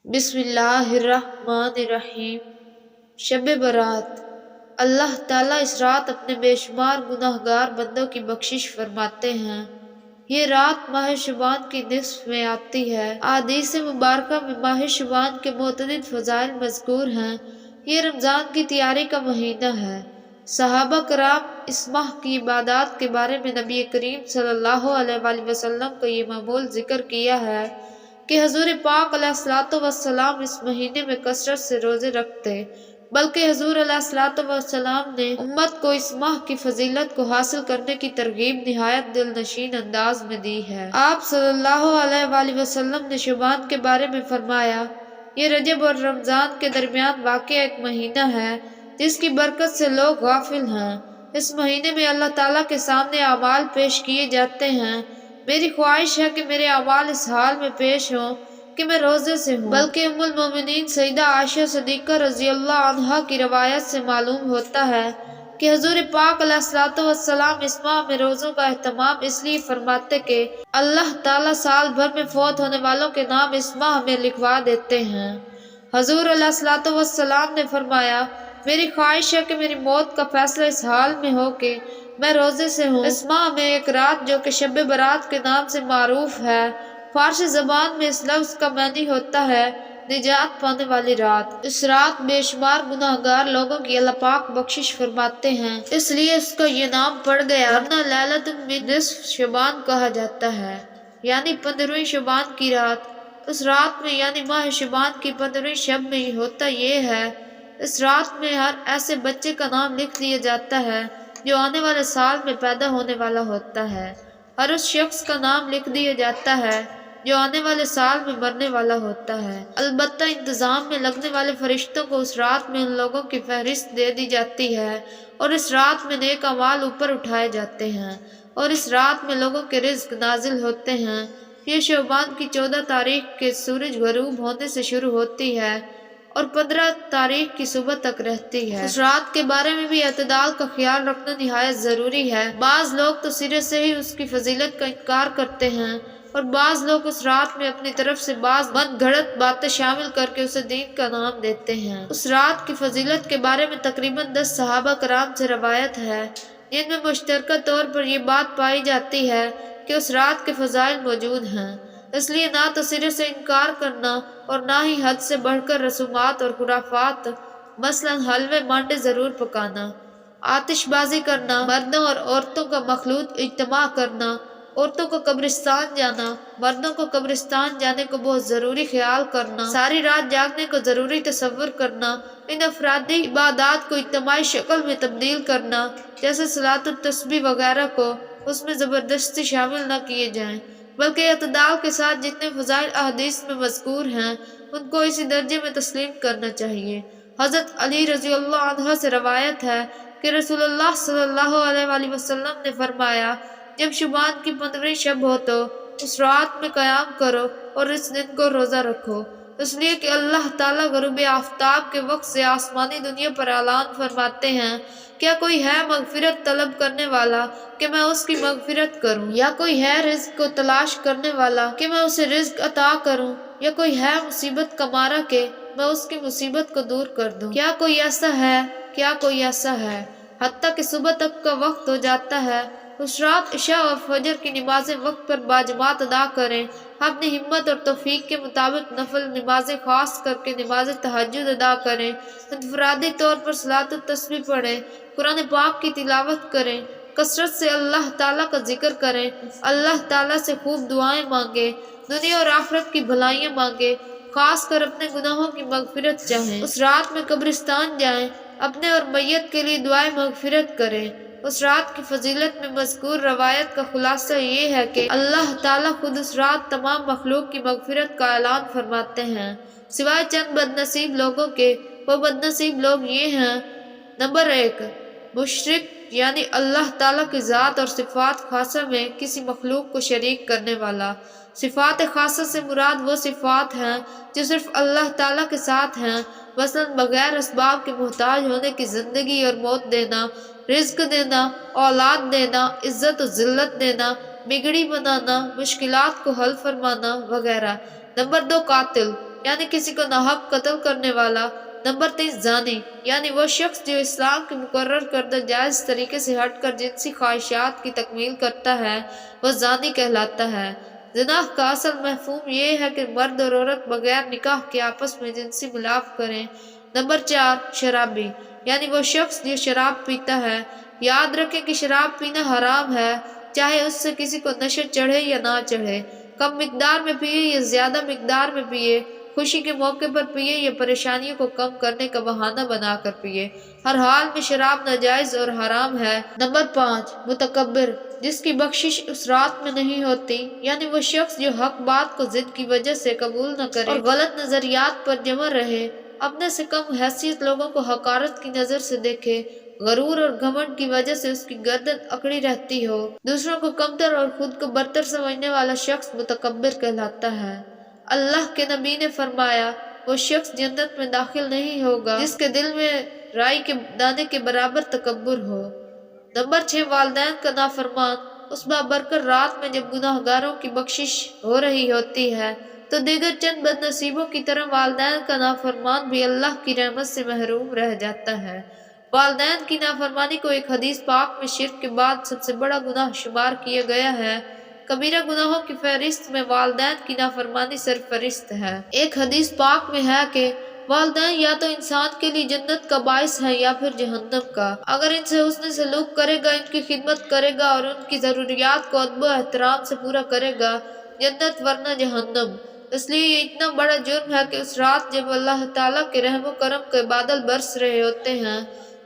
بسم اللہ الرحمن الرحیم۔ شب برات۔ اللہ تعالیٰ اس رات اپنے بے شمار گناہگار بندوں کی بخشش فرماتے ہیں۔ یہ رات ماہ شعبان کی نصف میں آتی ہے۔ احادیث مبارکہ میں ماہ شعبان کے متعدد فضائل مذکور ہیں۔ یہ رمضان کی تیاری کا مہینہ ہے۔ صحابہ کرام اس ماہ کی عبادات کے بارے میں نبی کریم صلی اللہ علیہ وآلہ وسلم کو یہ معمول ذکر کیا ہے کہ حضور پاک علیہ الصلوۃ والسلام اس مہینے میں کثرت سے روزے رکھتے، بلکہ حضور علیہ الصلوۃ والسلام نے امت کو اس ماہ کی فضیلت کو حاصل کرنے کی ترغیب نہایت دل نشین انداز میں دی ہے۔ آپ صلی اللہ علیہ وآلہ وسلم نے شعبان کے بارے میں فرمایا، یہ رجب اور رمضان کے درمیان واقع ایک مہینہ ہے جس کی برکت سے لوگ غافل ہیں۔ اس مہینے میں اللہ تعالیٰ کے سامنے اعمال پیش کیے جاتے ہیں۔ میری خواہش ہے کہ میرے اعمال اس حال میں پیش ہوں کہ میں روزے سے ہوں، بلکہ ام المومنین سیدہ عائشہ صدیقہ رضی اللہ عنہا کی روایت سے معلوم ہوتا ہے کہ حضور پاک علیہ الصلوۃ والسلام اس ماہ میں روزوں کا اہتمام اس لیے فرماتے کہ اللہ تعالیٰ سال بھر میں فوت ہونے والوں کے نام اس ماہ میں لکھوا دیتے ہیں۔ حضور علیہ الصلوۃ والسلام نے فرمایا، میری خواہش ہے کہ میری موت کا فیصلہ اس حال میں ہو کہ میں روزے سے ہوں۔ اس ماہ میں ایک رات جو کہ شب برات کے نام سے معروف ہے، فارسی زبان میں اس لفظ کا معنی ہوتا ہے نجات پانے والی رات۔ اس رات بے شمار گناہگار لوگوں کی اللہ پاک بخشش فرماتے ہیں، اس لیے اس کا یہ نام پڑ گیا، ورنہ لیلۃ من نصف شعبان کہا جاتا ہے، یعنی 15ویں شعبان کی رات۔ اس رات میں یعنی ماہ شعبان کی 15ویں شب میں ہوتا یہ ہے، اس رات میں ہر ایسے بچے کا نام لکھ لیا جاتا ہے جو آنے والے سال میں پیدا ہونے والا ہوتا ہے۔ ہر اس شخص کا نام لکھ دیا جاتا ہے جو آنے والے سال میں مرنے والا ہوتا ہے۔ البتہ انتظام میں لگنے والے فرشتوں کو اس رات میں ان لوگوں کی فہرست دے دی جاتی ہے اور اس رات میں نیک اعمال اوپر اٹھائے جاتے ہیں اور اس رات میں لوگوں کے رزق نازل ہوتے ہیں۔ یہ شعبان کی 14 تاریخ کے سورج غروب ہونے سے شروع ہوتی ہے اور 15 تاریخ کی صبح تک رہتی ہے۔ اس رات کے بارے میں بھی اعتدال کا خیال رکھنا نہایت ضروری ہے۔ بعض لوگ تو سرے سے ہی اس کی فضیلت کا انکار کرتے ہیں اور بعض لوگ اس رات میں اپنی طرف سے بعض من گھڑت باتیں شامل کر کے اسے دین کا نام دیتے ہیں۔ اس رات کی فضیلت کے بارے میں تقریباً 10 صحابہ کرام سے روایت ہے جن میں مشترکہ طور پر یہ بات پائی جاتی ہے کہ اس رات کے فضائل موجود ہیں، اس لیے نہ تو سرے سے انکار کرنا اور نہ ہی حد سے بڑھ کر رسومات اور خرافات، مثلاً حلوے مانڈے ضرور پکانا، آتش بازی کرنا، مردوں اور عورتوں کا مخلوط اجتماع کرنا، عورتوں کو قبرستان جانا، مردوں کو قبرستان جانے کو بہت ضروری خیال کرنا، ساری رات جاگنے کو ضروری تصور کرنا، ان افرادی عبادات کو اجتماعی شکل میں تبدیل کرنا جیسے صلاۃ التسبیح وغیرہ کو اس میں زبردستی شامل نہ کیے جائیں، بلکہ اعتدال کے ساتھ جتنے فضائل احادیث میں مذکور ہیں ان کو اسی درجے میں تسلیم کرنا چاہیے۔ حضرت علی رضی اللہ عنہ سے روایت ہے کہ رسول اللہ صلی اللہ علیہ وآلہ وسلم نے فرمایا، جب شعبان کی 15ویں شب ہو تو اس رات میں قیام کرو اور اس دن کو روزہ رکھو، اس لیے کہ اللہ تعالیٰ غروب آفتاب کے وقت سے آسمانی دنیا پر اعلان فرماتے ہیں، کیا کوئی ہے مغفرت طلب کرنے والا کہ میں اس کی مغفرت کروں، یا کوئی ہے رزق کو تلاش کرنے والا کہ میں اسے رزق عطا کروں، یا کوئی ہے مصیبت کا مارا کہ میں اس کی مصیبت کو دور کر دوں، کیا کوئی ایسا ہے، کیا کوئی ایسا ہے، حتیٰ کہ صبح تک کا وقت ہو جاتا ہے۔ اس رات عشاء اور فجر کی نمازیں وقت پر باجماعت ادا کریں، اپنی ہمت اور توفیق کے مطابق نفل نمازیں خاص کر کے نماز تہجد ادا کریں، انفرادی طور پر صلاۃ التسبیح پڑھیں، قرآن پاک کی تلاوت کریں، کثرت سے اللہ تعالیٰ کا ذکر کریں، اللہ تعالیٰ سے خوب دعائیں مانگیں، دنیا اور آخرت کی بھلائیاں مانگیں، خاص کر اپنے گناہوں کی مغفرت چاہیں۔ اس رات میں قبرستان جائیں، اپنے اور میت کے لیے دعائیں مغفرت کریں۔ اس رات کی فضیلت میں مذکور روایت کا خلاصہ یہ ہے کہ اللہ تعالیٰ خود اس رات تمام مخلوق کی مغفرت کا اعلان فرماتے ہیں، سوائے چند بد نصیب لوگوں کے۔ وہ بد نصیب لوگ یہ ہیں: نمبر 1، مشرک، یعنی اللہ تعالیٰ کی ذات اور صفات خاصہ میں کسی مخلوق کو شریک کرنے والا۔ صفات خاصہ سے مراد وہ صفات ہیں جو صرف اللہ تعالیٰ کے ساتھ ہیں، مثلاً بغیر اسباب کے محتاج ہونے کی زندگی اور موت دینا، رزق دینا، اولاد دینا، عزت و ذلت دینا، بگڑی بنانا، مشکلات کو حل فرمانا وغیرہ۔ نمبر 2، قاتل، یعنی کسی کو ناحق قتل کرنے والا۔ نمبر 3 زانی، یعنی وہ شخص جو اسلام کے مقرر کردہ جائز طریقے سے ہٹ کر جنسی خواہشات کی تکمیل کرتا ہے وہ زانی کہلاتا ہے۔ زنا کا اصل مفہوم یہ ہے کہ مرد اور عورت بغیر نکاح کے آپس میں جنسی ملاپ کریں۔ نمبر 4 شرابی، یعنی وہ شخص جو شراب پیتا ہے۔ یاد رکھیں کہ شراب پینا حرام ہے، چاہے اس سے کسی کو نشہ چڑھے یا نہ چڑھے، کم مقدار میں پیے یا زیادہ مقدار میں پیے، خوشی کے موقع پر پیے یا پریشانیوں کو کم کرنے کا بہانہ بنا کر پیے، ہر حال میں شراب ناجائز اور حرام ہے۔ نمبر 5 متکبر، جس کی بخشش اس رات میں نہیں ہوتی، یعنی وہ شخص جو حق بات کو ضد کی وجہ سے قبول نہ کرے اور غلط نظریات پر جمع رہے، اپنے سے کم حیثیت لوگوں کو حقارت کی نظر سے دیکھے، غرور اور گھمنڈ کی وجہ سے اس کی گردن اکڑی رہتی ہو، دوسروں کو کمتر اور خود کو برتر سمجھنے والا شخص متکبر کہلاتا ہے۔ اللہ کے نبی نے فرمایا وہ شخص جنت میں داخل نہیں ہوگا جس کے دل میں رائی کے دانے کے برابر تکبر ہو۔ نمبر 6 والدین کا نافرمان، اس بابرکت رات میں جب گناہ گاروں کی بخشش ہو رہی ہوتی ہے تو دیگر چند بد نصیبوں کی طرح والدین کا نافرمان بھی اللہ کی رحمت سے محروم رہ جاتا ہے۔ والدین کی نافرمانی کو ایک حدیث پاک میں شرک کے بعد سب سے بڑا گناہ شمار کیا گیا ہے۔ کبیرہ گناہوں کی فہرست میں والدین کی نافرمانی سرفہرست ہے۔ ایک حدیث پاک میں ہے کہ والدین یا تو انسان کے لیے جنت کا باعث ہے یا پھر جہنم کا۔ اگر ان سے حسن سلوک کرے گا، ان کی خدمت کرے گا اور ان کی ضروریات کو ادب و احترام سے پورا کرے گا، جنت ورنہ جہنم۔ اس لیے یہ اتنا بڑا جرم ہے کہ اس رات جب اللہ تعالیٰ کے رحم و کرم کے بادل برس رہے ہوتے ہیں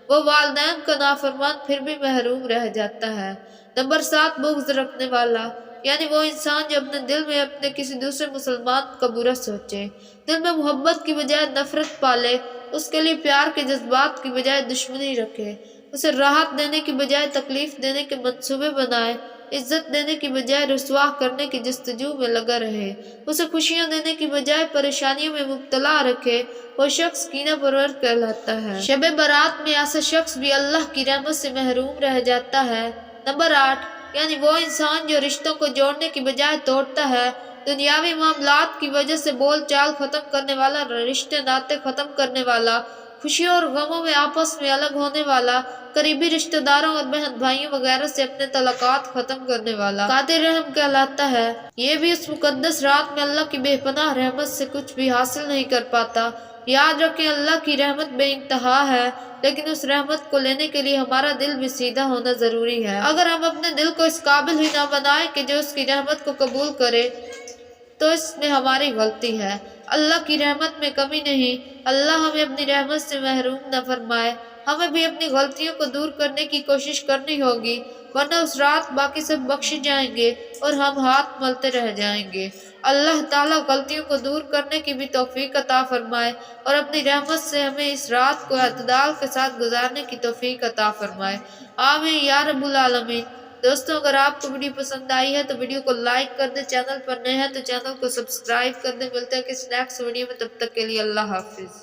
وہ والدین کا نافرمان پھر بھی محروم رہ جاتا ہے۔ نمبر 7 بغض رکھنے والا، یعنی وہ انسان جو اپنے دل میں اپنے کسی دوسرے مسلمان کا برا سوچے، دل میں محبت کی بجائے نفرت پالے، اس کے لیے پیار کے جذبات کی بجائے دشمنی رکھے، اسے راحت دینے کی بجائے تکلیف دینے کے منصوبے بنائے، عزت دینے کی بجائے رسوا کرنے کی جستجو میں لگا رہے، اسے خوشیاں دینے کی بجائے پریشانیوں میں مبتلا رکھے، وہ شخص کینہ پرور کہلاتا ہے۔ شب برات میں ایسا شخص بھی اللہ کی رحمت سے محروم رہ جاتا ہے۔ نمبر 8 یعنی وہ انسان جو رشتوں کو جوڑنے کی بجائے توڑتا ہے، دنیاوی معاملات کی وجہ سے بول چال ختم کرنے والا، رشتے ناطے ختم کرنے والا، خوشیوں اور غموں میں آپس میں الگ ہونے والا، قریبی رشتہ داروں اور بہن بھائیوں وغیرہ سے اپنے تعلقات ختم کرنے والا قاطع رحم کہلاتا ہے۔ یہ بھی اس مقدس رات میں اللہ کی بے پناہ رحمت سے کچھ بھی حاصل نہیں کر پاتا۔ یاد رکھیں اللہ کی رحمت بے انتہا ہے، لیکن اس رحمت کو لینے کے لیے ہمارا دل بھی سیدھا ہونا ضروری ہے۔ اگر ہم اپنے دل کو اس قابل ہی نہ بنائیں کہ جو اس کی رحمت کو قبول کرے تو اس میں ہماری غلطی ہے۔ اللہ کی رحمت میں کمی نہیں۔ اللہ ہمیں اپنی رحمت سے محروم نہ فرمائے۔ ہمیں بھی اپنی غلطیوں کو دور کرنے کی کوشش کرنی ہوگی، ورنہ اس رات باقی سب بخشے جائیں گے اور ہم ہاتھ ملتے رہ جائیں گے۔ اللہ تعالیٰ غلطیوں کو دور کرنے کی بھی توفیق عطا فرمائے اور اپنی رحمت سے ہمیں اس رات کو اعتدال کے ساتھ گزارنے کی توفیق عطا فرمائے۔ آمین یا رب العالمین۔ دوستوں اگر آپ کو ویڈیو پسند آئی ہے تو ویڈیو کو لائک کر دیں، چینل پر نئے ہیں تو چینل کو سبسکرائب کر دیں۔ ملتے ہیں کسی نیکسٹ ویڈیو میں، تب تک کے لیے اللہ حافظ۔